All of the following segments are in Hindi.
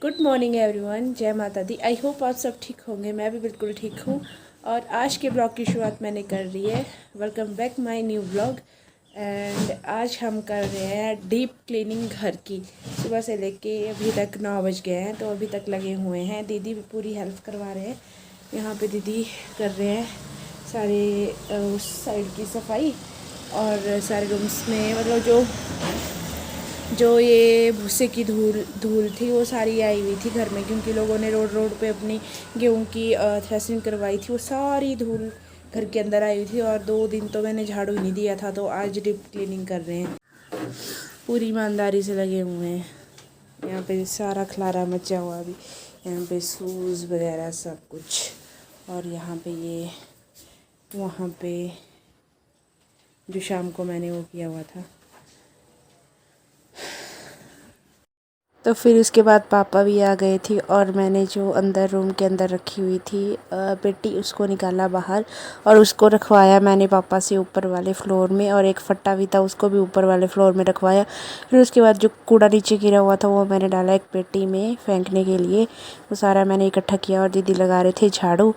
गुड मॉर्निंग एवरीवन, जय माता दी। आई होप आप सब ठीक होंगे। मैं भी बिल्कुल ठीक हूँ और आज के ब्लॉग की शुरुआत मैंने कर ली है। Welcome back my new blog. And आज हम कर रहे हैं डीप क्लीनिंग घर की। सुबह से लेके अभी तक 9 बज गए हैं, तो अभी तक लगे हुए हैं। दीदी भी पूरी हेल्प करवा रहे हैं। यहाँ पे दीदी कर रहे हैं सारे उस साइड की सफाई और सारे रूम्स में, मतलब जो ये भूसे की धूल धूल थी वो सारी आई हुई थी घर में, क्योंकि लोगों ने रोड रोड पे अपनी गेहूं की थ्रेसिंग करवाई थी। वो सारी धूल घर के अंदर आई हुई थी और 2 दिन तो मैंने झाड़ू ही नहीं दिया था। तो आज डीप क्लीनिंग कर रहे हैं, पूरी ईमानदारी से लगे हुए हैं। यहाँ पे सारा खलारा मचा हुआ अभी, यहाँ पे शूज़ वगैरह सब कुछ, और यहाँ पे ये वहाँ पे जो शाम को मैंने वो किया हुआ था। तो फिर उसके बाद पापा भी आ गए थे और मैंने जो अंदर रूम के अंदर रखी हुई थी पेटी, उसको निकाला बाहर और उसको रखवाया मैंने पापा से ऊपर वाले फ्लोर में, और एक फट्टा भी था उसको भी ऊपर वाले फ्लोर में रखवाया। फिर उसके बाद जो कूड़ा नीचे गिरा हुआ था वो मैंने डाला एक पेटी में फेंकने के लिए। वो सारा मैंने इकट्ठा किया और दीदी लगा रहे थे झाड़ू,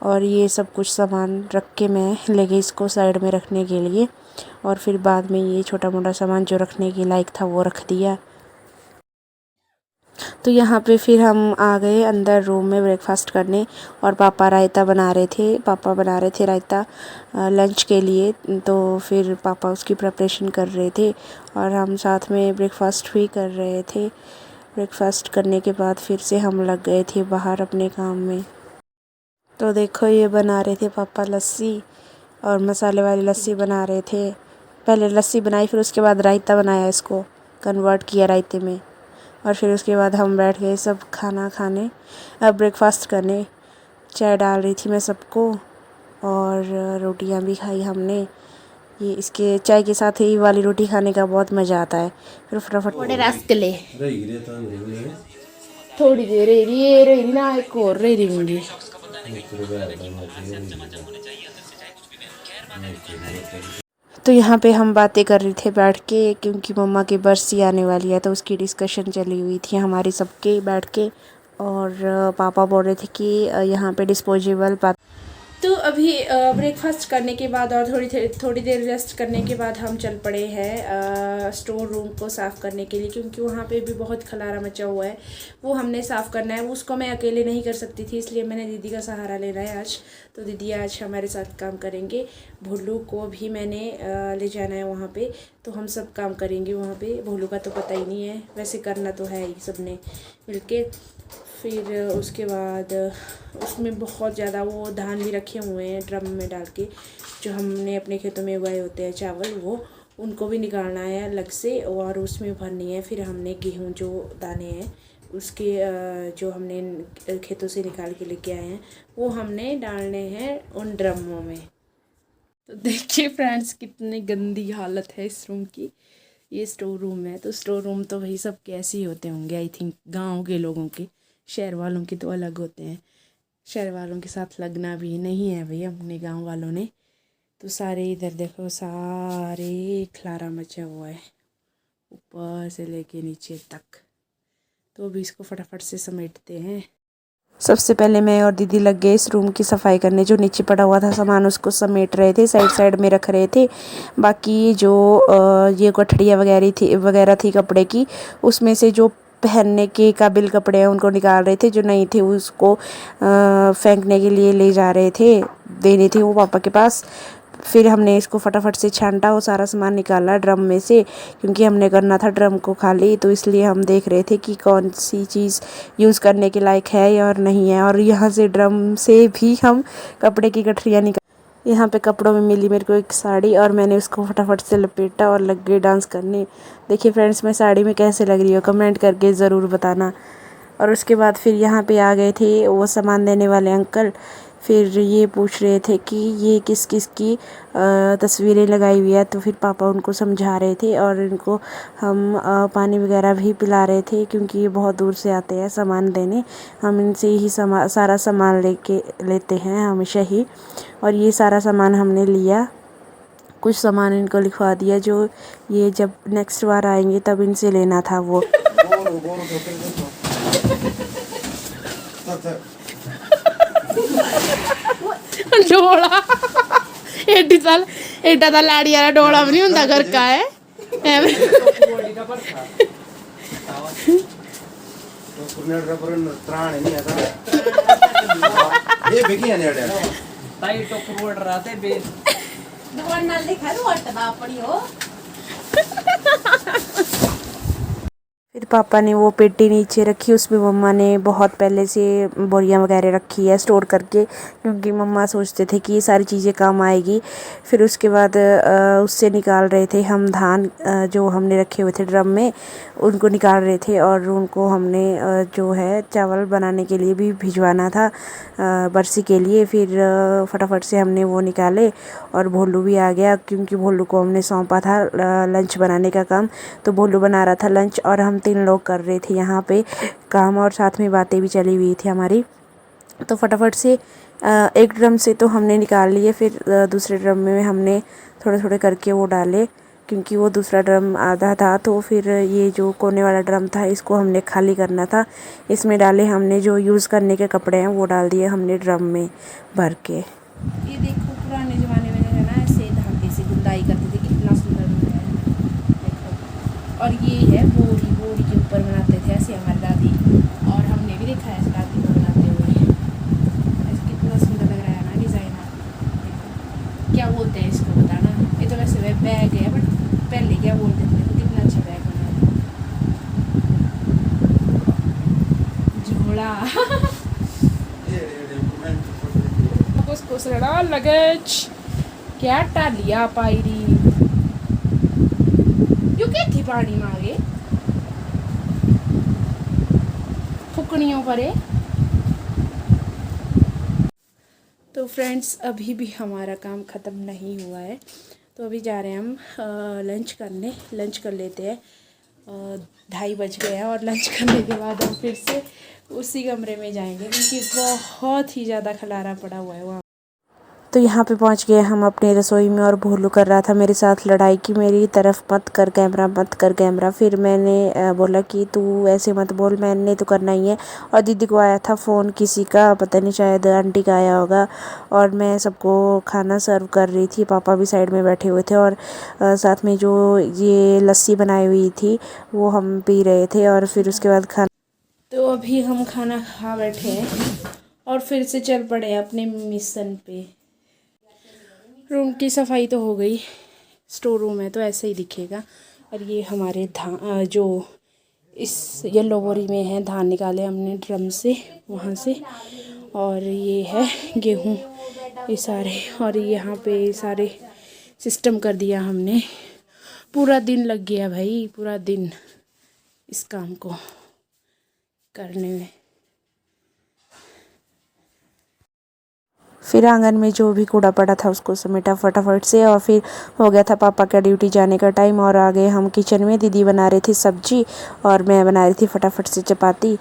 और ये सब कुछ सामान रख के मैं ले गई इसको साइड में रखने के लिए। और फिर बाद में ये छोटा मोटा सामान जो रखने के लायक था वो रख दिया। तो यहाँ पे फिर हम आ गए अंदर रूम में ब्रेकफास्ट करने, और पापा रायता बना रहे थे रायता लंच के लिए। तो फिर पापा उसकी प्रिपरेशन कर रहे थे और हम साथ में ब्रेकफास्ट भी कर रहे थे। ब्रेकफास्ट करने के बाद फिर से हम लग गए थे बाहर अपने काम में। तो देखो ये बना रहे थे पापा लस्सी, और मसाले वाली लस्सी बना रहे थे। पहले लस्सी बनाई, फिर उसके बाद रायता बनाया, इसको कन्वर्ट किया रायते में। और फिर उसके बाद हम बैठ गए सब खाना खाने, ब्रेकफास्ट करने। चाय डाल रही थी मैं सबको, और रोटियां भी खाई हमने। ये इसके चाय के साथ ही वाली रोटी खाने का बहुत मज़ा आता है। फिर फटाफट थोड़े रसगुल्ले, थोड़ी देर रही ना, एक और रही। तो यहाँ पे हम बातें कर रहे थे बैठ के, क्योंकि मम्मा की बरसी आने वाली है, तो उसकी डिस्कशन चली हुई थी हमारी सबके बैठ के। और पापा बोल रहे थे कि यहाँ पे डिस्पोजेबल तो अभी ब्रेकफास्ट करने के बाद और थोड़ी देर रेस्ट करने के बाद हम चल पड़े हैं स्टोर रूम को साफ़ करने के लिए, क्योंकि वहाँ पे भी बहुत खलारा मचा हुआ है। वो हमने साफ़ करना है। उसको मैं अकेले नहीं कर सकती थी, इसलिए मैंने दीदी का सहारा लेना है आज। तो दीदी आज हमारे साथ काम करेंगे। भोलू को भी मैंने ले जाना है वहाँ पे, तो हम सब काम करेंगे वहाँ पे। भोलू का तो पता ही नहीं है, वैसे करना तो है ही सब ने मिल के। फिर उसके बाद उसमें बहुत ज़्यादा वो धान भी रखे हुए हैं ड्रम में डाल के, जो हमने अपने खेतों में उगाए होते हैं चावल, वो उनको भी निकालना है अलग से और उसमें भरनी है। फिर हमने गेहूं जो दाने हैं उसके जो हमने खेतों से निकाल के लेके आए हैं वो हमने डालने हैं उन ड्रमों में। तो देखिए फ्रेंड्स, कितनी गंदी हालत है इस रूम की। ये स्टोर रूम है, तो स्टोर रूम तो भाई सब कैसे ही होते होंगे, आई थिंक गाँव के लोगों के। शहर वालों के तो अलग होते हैं, शहर वालों के साथ लगना भी नहीं है भाई अपने गांव वालों ने। तो सारे इधर देखो, सारे खलारा मचा हुआ है ऊपर से लेके नीचे तक। तो अभी इसको फटाफट से समेटते हैं। सबसे पहले मैं और दीदी लग गए इस रूम की सफाई करने। जो नीचे पड़ा हुआ था सामान उसको समेट रहे थे, साइड साइड में रख रहे थे। बाकी जो ये गठड़ियाँ वगैरह थी कपड़े की, उसमें से जो पहनने के काबिल कपड़े हैं उनको निकाल रहे थे। जो नहीं थे उसको फेंकने के लिए ले जा रहे थे, देने थे वो पापा के पास। फिर हमने इसको फटाफट से छांटा, वो सारा सामान निकाला ड्रम में से, क्योंकि हमने करना था ड्रम को खाली। तो इसलिए हम देख रहे थे कि कौन सी चीज़ यूज़ करने के लायक है और नहीं है। और यहाँ से ड्रम से भी हम कपड़े की गठरियाँ निकाल। यहाँ पे कपड़ों में मिली मेरे को एक साड़ी, और मैंने उसको फटाफट से लपेटा और लग गई डांस करने। देखिए फ्रेंड्स, मैं साड़ी में कैसे लग रही हूँ कमेंट करके ज़रूर बताना। और उसके बाद फिर यहाँ पे आ गए थे वो सामान देने वाले अंकल। फिर ये पूछ रहे थे कि ये किस किस की तस्वीरें लगाई हुई है। तो फिर पापा उनको समझा रहे थे और इनको हम पानी वगैरह भी पिला रहे थे, क्योंकि ये बहुत दूर से आते हैं सामान देने। हम इनसे ही सारा सामान लेते हैं हमेशा ही। और ये सारा सामान हमने लिया, कुछ सामान इनको लिखवा दिया जो ये जब नेक्स्ट बार आएंगे तब इनसे लेना था वो। डोला एडा दा लाड़ी वाला डोला भी नहीं होंदा घर का है ये बेगी ने अड़े ताई टोकर ओड रहा थे बे दुकान नाल दिखा रो हटदा अपनी हो। फिर पापा ने वो पेटी नीचे रखी, उसमें मम्मा ने बहुत पहले से बोरियां वगैरह रखी है स्टोर करके, क्योंकि मम्मा सोचते थे कि ये सारी चीज़ें काम आएगी। फिर उसके बाद उससे निकाल रहे थे हम धान, जो हमने रखे हुए थे ड्रम में, उनको निकाल रहे थे। और उनको हमने जो है चावल बनाने के लिए भी भिजवाना था, बरसी के लिए। फिर फटाफट से हमने वो निकाले और भोलू भी आ गया, क्योंकि भोलू को हमने सौंपा था लंच बनाने का काम। तो भोलू बना रहा था लंच और हम 3 लोग कर रहे थे यहाँ पे काम, और साथ में बातें भी चली हुई थी हमारी। तो फटाफट से एक ड्रम से तो हमने निकाल लिए, फिर दूसरे ड्रम में हमने थोड़े थोड़े करके वो डाले, क्योंकि वो दूसरा ड्रम आधा था। तो फिर ये जो कोने वाला ड्रम था इसको हमने खाली करना था। इसमें डाले हमने जो यूज़ करने के कपड़े हैं वो डाल दिए हमने ड्रम में भर के। ये देखो पुराने जमाने में है ना ऐसे धागे से गुंदाई करते थे, कितना सुंदर बनाया है देखो। और ये है बोरी, बोरी के ऊपर बनाते थे ऐसे हमारी दादी, और हमने भी देखा है ऐसे दादी को बनाते हुए। ऐसे कितना सुंदर लग रहा है ना डिज़ाइन। देखो क्या बोलते हैं इसको बताना। ये तो वैसे वे बैग है, बट पहले क्या बोलते थे, तो कितना अच्छा बैग बनाया था। झोला उसको लगेज क्या टालिया पायरी यू क्या थी पानी मांगे फुकनियों परे। तो फ्रेंड्स अभी भी हमारा काम ख़त्म नहीं हुआ है, तो अभी जा रहे हैं हम लंच करने। लंच कर लेते हैं, 2:30 बज गए हैं, और लंच करने के बाद हम फिर से उसी कमरे में जाएंगे, क्योंकि बहुत ही ज़्यादा खलारा पड़ा हुआ है वहाँ। तो यहाँ पे पहुँच गए हम अपने रसोई में, और भोलू कर रहा था मेरे साथ लड़ाई कि मेरी तरफ मत कर कैमरा, मत कर कैमरा। फिर मैंने बोला कि तू ऐसे मत बोल, मैंने तो करना ही है। और दीदी को आया था फ़ोन किसी का, पता नहीं शायद आंटी का आया होगा, और मैं सबको खाना सर्व कर रही थी। पापा भी साइड में बैठे हुए थे, और साथ में जो ये लस्सी बनाई हुई थी वो हम पी रहे थे। और फिर उसके बाद खाना, तो अभी हम खाना खा बैठे हैं और फिर से चल पड़े अपने मिशन पे। रूम की सफाई तो हो गई, स्टोर रूम है तो ऐसे ही दिखेगा। और ये हमारे धान जो इस येलो बोरी में है, धान निकाले हमने ड्रम से वहाँ से। और ये है गेहूँ, ये सारे, और यहाँ पे सारे सिस्टम कर दिया हमने। पूरा दिन लग गया भाई, पूरा दिन इस काम को करने में। फिर आंगन में जो भी कूड़ा पड़ा था उसको समेटा फटाफट से, और फिर हो गया था पापा का ड्यूटी जाने का टाइम। और आ गए हम किचन में, दीदी बना रही थी सब्जी और मैं बना रही थी फटाफट से चपाती।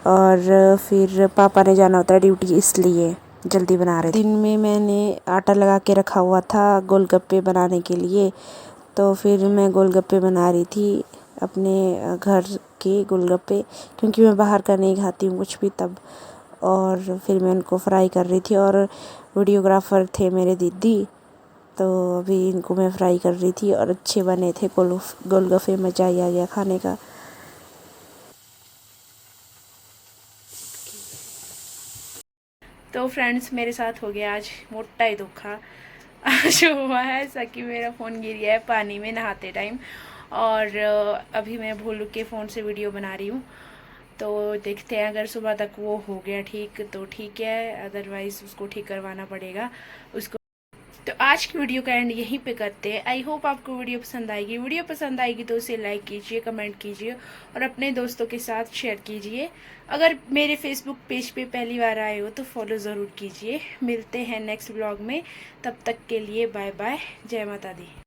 और फिर पापा ने जाना होता है ड्यूटी, इसलिए जल्दी बना रहे थे। दिन में मैंने आटा लगा के रखा हुआ था गोलगप्पे बनाने के लिए, तो फिर मैं गोलगप्पे बना रही थी, अपने घर के गोलगप्पे, क्योंकि मैं बाहर का नहीं खाती हूँ कुछ भी तब। और फिर मैं उनको फ्राई कर रही थी, और वीडियोग्राफर थे मेरे दीदी, तो अभी इनको मैं फ्राई कर रही थी। और अच्छे बने थे गोलगप्पे, मज़ा ही आ गया खाने का। तो फ्रेंड्स मेरे साथ हो गया आज मोटा ही धोखा। आज हुआ है ऐसा कि मेरा फ़ोन गिर गया है पानी में नहाते टाइम, और अभी मैं भोलू के फ़ोन से वीडियो बना रही हूँ। तो देखते हैं, अगर सुबह तक वो हो गया ठीक तो ठीक है, अदरवाइज़ उसको ठीक करवाना पड़ेगा उसको। तो आज की वीडियो का एंड यहीं पे करते हैं। आई होप आपको वीडियो पसंद आएगी। वीडियो पसंद आएगी तो उसे लाइक कीजिए, कमेंट कीजिए, और अपने दोस्तों के साथ शेयर कीजिए। अगर मेरे फेसबुक पेज पे पहली बार आए हो तो फॉलो ज़रूर कीजिए। मिलते हैं नेक्स्ट व्लॉग में, तब तक के लिए बाय बाय, जय माता दी।